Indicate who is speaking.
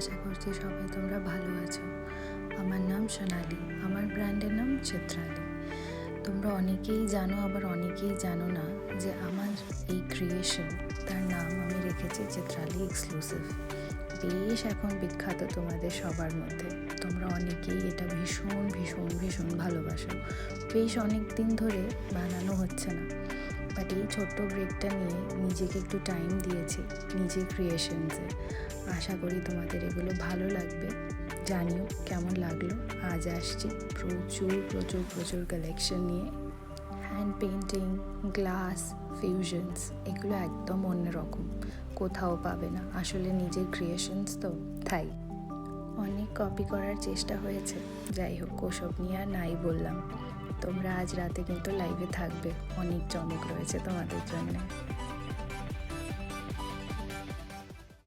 Speaker 1: আশা করছি সবাই তোমরা ভালো আছো। আমার নাম সোনালি, আমার ব্র্যান্ডের নাম চিত্রালি। তোমরা অনেকেই জানো, আবার অনেকেই জানো না যে আমার এই ক্রিয়েশন, তার নাম আমি রেখেছি চিত্রালি এক্সক্লুসিভ। বেশ এখন বিখ্যাত তোমাদের সবার মধ্যে। তোমরা অনেকেই এটা ভীষণ ভীষণ ভীষণ ভালোবাসো। বেশ অনেক দিন ধরে বানানো হচ্ছে না, বাট এই ছোট্ট ব্রেকটা নিয়ে নিজেকে একটু টাইম দিয়েছি নিজের ক্রিয়েশনসে। আশা করি তোমাদের এগুলো ভালো লাগবে। জানিও কেমন লাগলো। আজ আসছি প্রচুর প্রচুর প্রচুর কালেকশন নিয়ে। হ্যান্ড পেন্টিং, গ্লাস, ফিউশনস, এগুলো একদম অন্যরকম, কোথাও পাবে না। আসলে নিজের ক্রিয়েশনস তো, তাই অনেক কপি করার চেষ্টা হয়েছে। যাই হোক, ওসব নিয়ে আর নাই বললাম। তোমরা আজ রাতে কিন্তু লাইভে থাকবে, অনেক চমক রয়েছে তোমাদের জন্য।